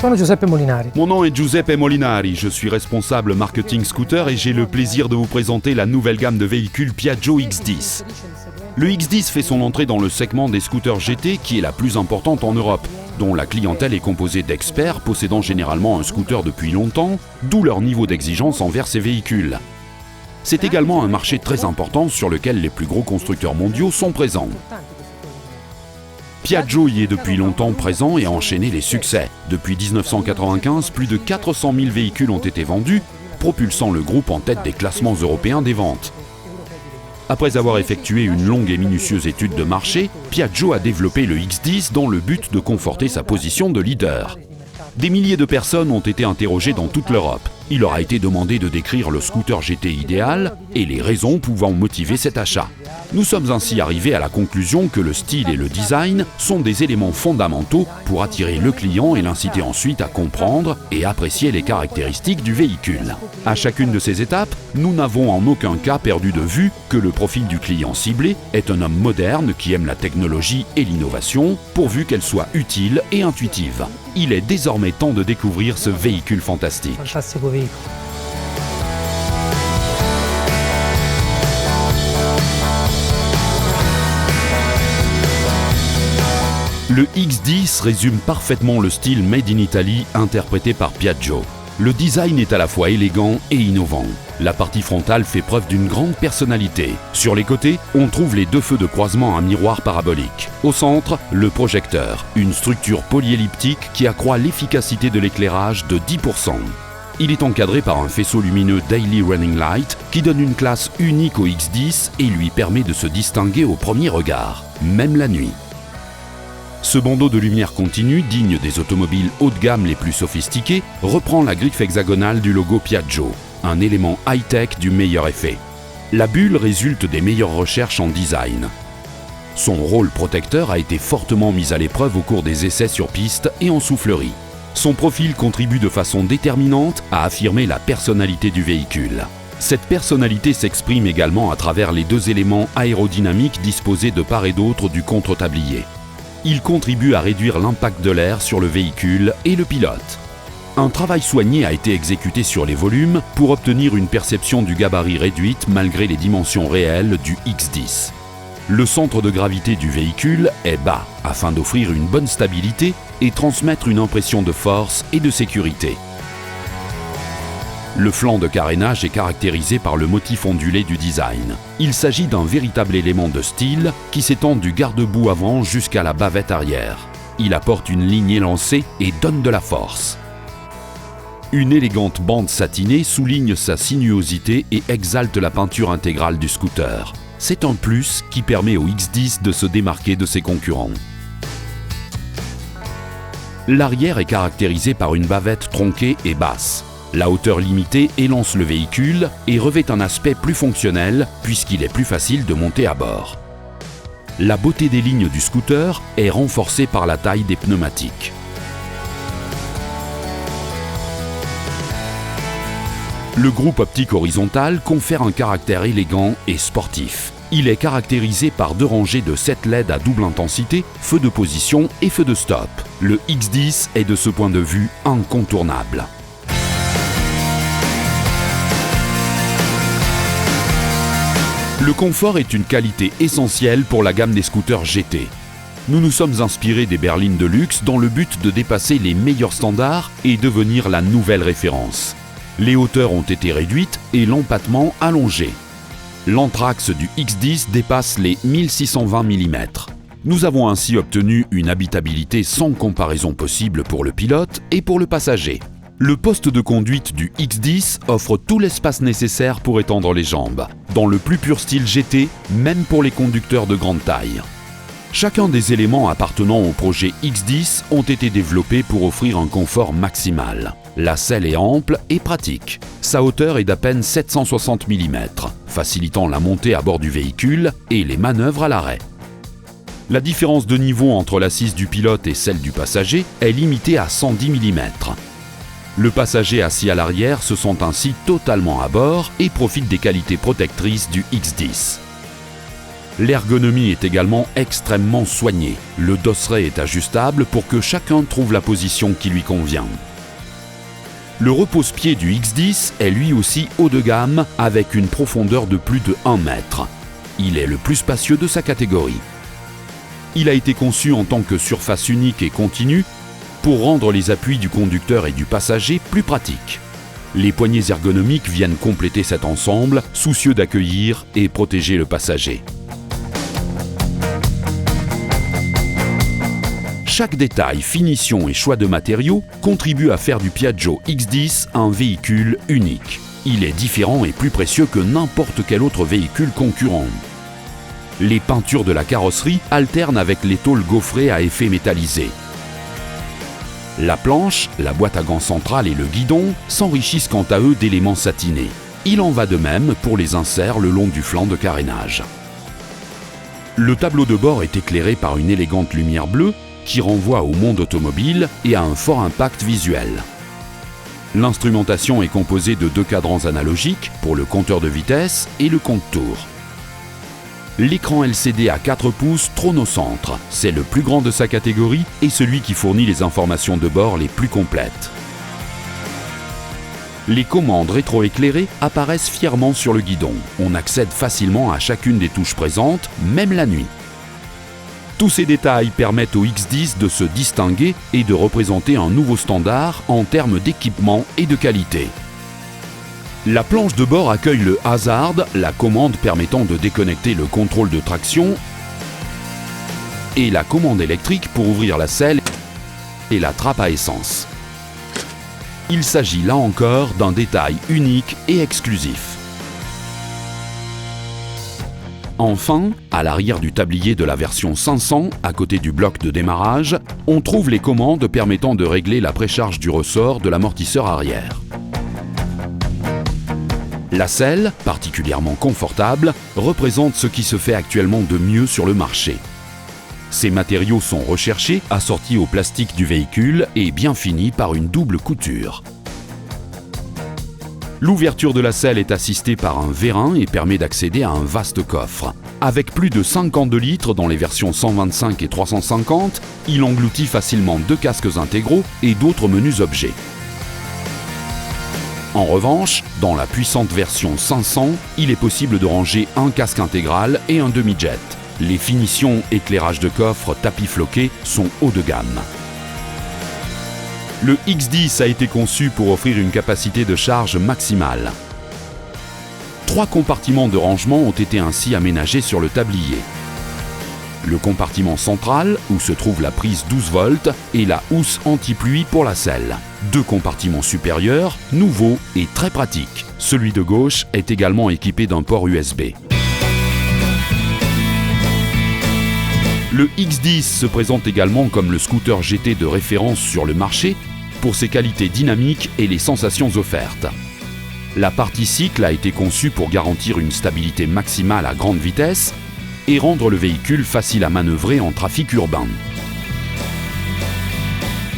Sono Giuseppe Molinari. Mon nom est Giuseppe Molinari, je suis responsable marketing scooter et j'ai le plaisir de vous présenter la nouvelle gamme de véhicules Piaggio X10. Le X10 fait son entrée dans le segment des scooters GT qui est la plus importante en Europe, dont la clientèle est composée d'experts possédant généralement un scooter depuis longtemps, d'où leur niveau d'exigence envers ces véhicules. C'est également un marché très important sur lequel les plus gros constructeurs mondiaux sont présents. Piaggio y est depuis longtemps présent et a enchaîné les succès. Depuis 1995, plus de 400 000 véhicules ont été vendus, propulsant le groupe en tête des classements européens des ventes. Après avoir effectué une longue et minutieuse étude de marché, Piaggio a développé le X10 dans le but de conforter sa position de leader. Des milliers de personnes ont été interrogées dans toute l'Europe. Il leur a été demandé de décrire le scooter GT idéal et les raisons pouvant motiver cet achat. Nous sommes ainsi arrivés à la conclusion que le style et le design sont des éléments fondamentaux pour attirer le client et l'inciter ensuite à comprendre et apprécier les caractéristiques du véhicule. À chacune de ces étapes, nous n'avons en aucun cas perdu de vue que le profil du client ciblé est un homme moderne qui aime la technologie et l'innovation, pourvu qu'elle soit utile et intuitive. Il est désormais temps de découvrir ce véhicule fantastique. Fantastico veicolo. Le X10 résume parfaitement le style Made in Italy interprété par Piaggio. Le design est à la fois élégant et innovant. La partie frontale fait preuve d'une grande personnalité. Sur les côtés, on trouve les deux feux de croisement à miroir parabolique. Au centre, le projecteur, une structure polyelliptique qui accroît l'efficacité de l'éclairage de 10%. Il est encadré par un faisceau lumineux Daily Running Light qui donne une classe unique au X10 et lui permet de se distinguer au premier regard, même la nuit. Ce bandeau de lumière continue, digne des automobiles haut de gamme les plus sophistiquées, reprend la griffe hexagonale du logo Piaggio, un élément high-tech du meilleur effet. La bulle résulte des meilleures recherches en design. Son rôle protecteur a été fortement mis à l'épreuve au cours des essais sur piste et en soufflerie. Son profil contribue de façon déterminante à affirmer la personnalité du véhicule. Cette personnalité s'exprime également à travers les deux éléments aérodynamiques disposés de part et d'autre du contre-tablier. Il contribue à réduire l'impact de l'air sur le véhicule et le pilote. Un travail soigné a été exécuté sur les volumes pour obtenir une perception du gabarit réduite malgré les dimensions réelles du X10. Le centre de gravité du véhicule est bas afin d'offrir une bonne stabilité et transmettre une impression de force et de sécurité. Le flanc de carénage est caractérisé par le motif ondulé du design. Il s'agit d'un véritable élément de style qui s'étend du garde-boue avant jusqu'à la bavette arrière. Il apporte une ligne élancée et donne de la force. Une élégante bande satinée souligne sa sinuosité et exalte la peinture intégrale du scooter. C'est un plus qui permet au X10 de se démarquer de ses concurrents. L'arrière est caractérisé par une bavette tronquée et basse. La hauteur limitée élance le véhicule et revêt un aspect plus fonctionnel puisqu'il est plus facile de monter à bord. La beauté des lignes du scooter est renforcée par la taille des pneumatiques. Le groupe optique horizontal confère un caractère élégant et sportif. Il est caractérisé par deux rangées de 7 LED à double intensité, feu de position et feu de stop. Le X10 est de ce point de vue incontournable. Le confort est une qualité essentielle pour la gamme des scooters GT. Nous nous sommes inspirés des berlines de luxe dans le but de dépasser les meilleurs standards et devenir la nouvelle référence. Les hauteurs ont été réduites et l'empattement allongé. L'anthrax du X10 dépasse les 1620 mm. Nous avons ainsi obtenu une habitabilité sans comparaison possible pour le pilote et pour le passager. Le poste de conduite du X10 offre tout l'espace nécessaire pour étendre les jambes, dans le plus pur style GT, même pour les conducteurs de grande taille. Chacun des éléments appartenant au projet X10 ont été développés pour offrir un confort maximal. La selle est ample et pratique. Sa hauteur est d'à peine 760 mm, facilitant la montée à bord du véhicule et les manœuvres à l'arrêt. La différence de niveau entre l'assise du pilote et celle du passager est limitée à 110 mm. Le passager assis à l'arrière se sent ainsi totalement à bord et profite des qualités protectrices du X10. L'ergonomie est également extrêmement soignée. Le dosseret est ajustable pour que chacun trouve la position qui lui convient. Le repose-pied du X10 est lui aussi haut de gamme avec une profondeur de plus de 1 mètre. Il est le plus spacieux de sa catégorie. Il a été conçu en tant que surface unique et continue pour rendre les appuis du conducteur et du passager plus pratiques. Les poignées ergonomiques viennent compléter cet ensemble, soucieux d'accueillir et protéger le passager. Chaque détail, finition et choix de matériaux contribuent à faire du Piaggio X10 un véhicule unique. Il est différent et plus précieux que n'importe quel autre véhicule concurrent. Les peintures de la carrosserie alternent avec les tôles gaufrées à effet métallisé. La planche, la boîte à gants centrale et le guidon s'enrichissent quant à eux d'éléments satinés. Il en va de même pour les inserts le long du flanc de carénage. Le tableau de bord est éclairé par une élégante lumière bleue qui renvoie au monde automobile et à un fort impact visuel. L'instrumentation est composée de 2 cadrans analogiques pour le compteur de vitesse et le compte-tours. L'écran LCD à 4 pouces trône au centre. C'est le plus grand de sa catégorie et celui qui fournit les informations de bord les plus complètes. Les commandes rétroéclairées apparaissent fièrement sur le guidon. On accède facilement à chacune des touches présentes, même la nuit. Tous ces détails permettent au X10 de se distinguer et de représenter un nouveau standard en termes d'équipement et de qualité. La planche de bord accueille le Hazard, la commande permettant de déconnecter le contrôle de traction, et la commande électrique pour ouvrir la selle et la trappe à essence. Il s'agit là encore d'un détail unique et exclusif. Enfin, à l'arrière du tablier de la version 500, à côté du bloc de démarrage, on trouve les commandes permettant de régler la précharge du ressort de l'amortisseur arrière. La selle, particulièrement confortable, représente ce qui se fait actuellement de mieux sur le marché. Ces matériaux sont recherchés, assortis au plastique du véhicule et bien finis par une double couture. L'ouverture de la selle est assistée par un vérin et permet d'accéder à un vaste coffre. Avec plus de 52 litres dans les versions 125 et 350, il engloutit facilement 2 casques intégraux et d'autres menus objets. En revanche, dans la puissante version 500, il est possible de ranger un casque intégral et un demi-jet. Les finitions, éclairage de coffre, tapis floqué sont haut de gamme. Le X10 a été conçu pour offrir une capacité de charge maximale. 3 compartiments de rangement ont été ainsi aménagés sur le tablier. Le compartiment central, où se trouve la prise 12 volts, et la housse anti-pluie pour la selle. 2 compartiments supérieurs, nouveaux et très pratiques. Celui de gauche est également équipé d'un port USB. Le X10 se présente également comme le scooter GT de référence sur le marché pour ses qualités dynamiques et les sensations offertes. La partie cycle a été conçue pour garantir une stabilité maximale à grande vitesse et rendre le véhicule facile à manœuvrer en trafic urbain.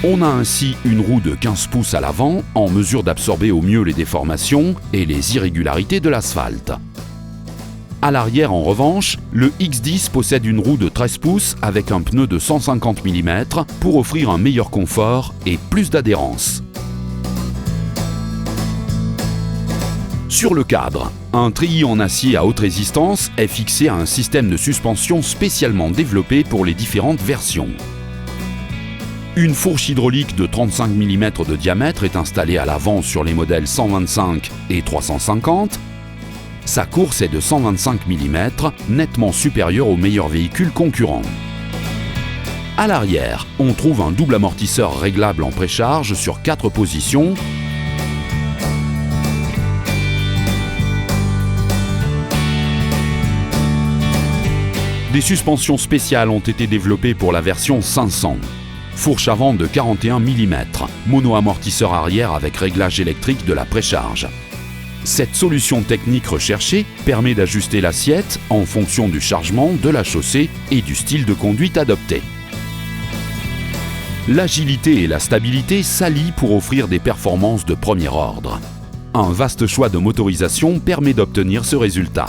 On a ainsi une roue de 15 pouces à l'avant en mesure d'absorber au mieux les déformations et les irrégularités de l'asphalte. À l'arrière, en revanche, le X10 possède une roue de 13 pouces avec un pneu de 150 mm pour offrir un meilleur confort et plus d'adhérence. Sur le cadre, un treillis en acier à haute résistance est fixé à un système de suspension spécialement développé pour les différentes versions. Une fourche hydraulique de 35 mm de diamètre est installée à l'avant sur les modèles 125 et 350. Sa course est de 125 mm, nettement supérieure aux meilleurs véhicules concurrents. À l'arrière, on trouve un double amortisseur réglable en précharge sur 4 positions. Des suspensions spéciales ont été développées pour la version 500. Fourche avant de 41 mm, mono-amortisseur arrière avec réglage électrique de la précharge. Cette solution technique recherchée permet d'ajuster l'assiette en fonction du chargement, de la chaussée et du style de conduite adopté. L'agilité et la stabilité s'allient pour offrir des performances de premier ordre. Un vaste choix de motorisation permet d'obtenir ce résultat.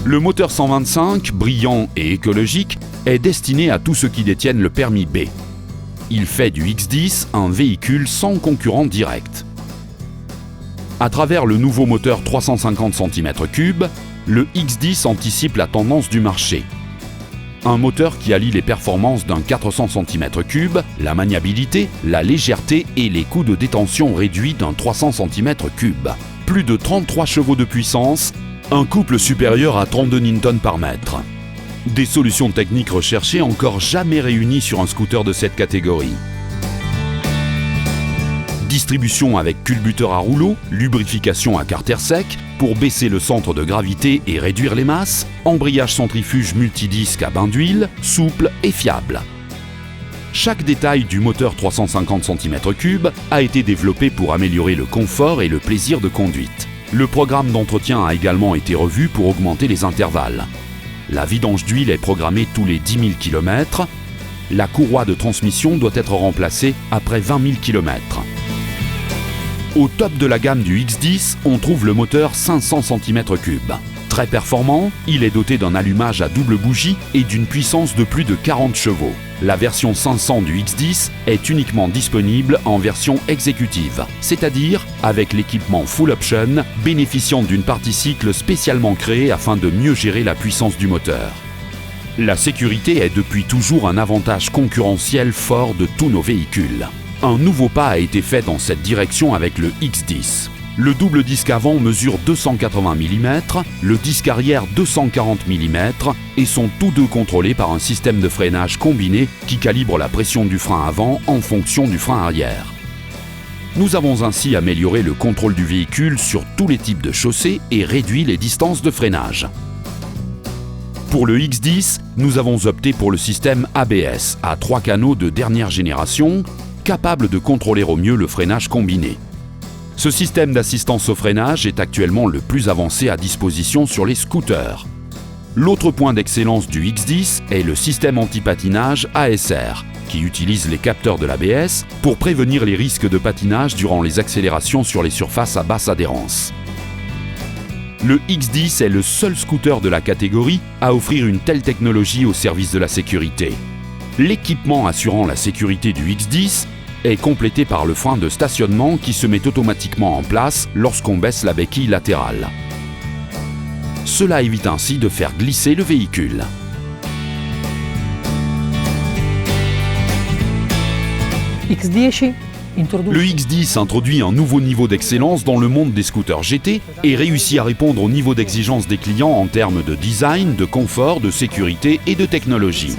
Le moteur 125, brillant et écologique, est destiné à tous ceux qui détiennent le permis B. Il fait du X10 un véhicule sans concurrent direct. À travers le nouveau moteur 350 cm3, le X10 anticipe la tendance du marché. Un moteur qui allie les performances d'un 400 cm3, la maniabilité, la légèreté et les coûts de détention réduits d'un 300 cm3. Plus de 33 chevaux de puissance, un couple supérieur à 32 Nm par mètre. Des solutions techniques recherchées encore jamais réunies sur un scooter de cette catégorie. Distribution avec culbuteur à rouleau, lubrification à carter sec pour baisser le centre de gravité et réduire les masses, embrayage centrifuge multidisque à bain d'huile, souple et fiable. Chaque détail du moteur 350 cm3 a été développé pour améliorer le confort et le plaisir de conduite. Le programme d'entretien a également été revu pour augmenter les intervalles. La vidange d'huile est programmée tous les 10 000 km. La courroie de transmission doit être remplacée après 20 000 km. Au top de la gamme du X10, on trouve le moteur 500 cm3. Très performant, il est doté d'un allumage à double bougie et d'une puissance de plus de 40 chevaux. La version 500 du X10 est uniquement disponible en version exécutive, c'est-à-dire avec l'équipement Full Option, bénéficiant d'une partie cycle spécialement créée afin de mieux gérer la puissance du moteur. La sécurité est depuis toujours un avantage concurrentiel fort de tous nos véhicules. Un nouveau pas a été fait dans cette direction avec le X10. Le double disque avant mesure 280 mm, le disque arrière 240 mm et sont tous deux contrôlés par un système de freinage combiné qui calibre la pression du frein avant en fonction du frein arrière. Nous avons ainsi amélioré le contrôle du véhicule sur tous les types de chaussées et réduit les distances de freinage. Pour le X10, nous avons opté pour le système ABS à 3 canaux de dernière génération, capable de contrôler au mieux le freinage combiné. Ce système d'assistance au freinage est actuellement le plus avancé à disposition sur les scooters. L'autre point d'excellence du X10 est le système anti-patinage ASR, qui utilise les capteurs de l'ABS pour prévenir les risques de patinage durant les accélérations sur les surfaces à basse adhérence. Le X10 est le seul scooter de la catégorie à offrir une telle technologie au service de la sécurité. L'équipement assurant la sécurité du X10 est complété par le frein de stationnement qui se met automatiquement en place lorsqu'on baisse la béquille latérale. Cela évite ainsi de faire glisser le véhicule. Le X10 introduit un nouveau niveau d'excellence dans le monde des scooters GT et réussit à répondre au niveau d'exigence des clients en termes de design, de confort, de sécurité et de technologie.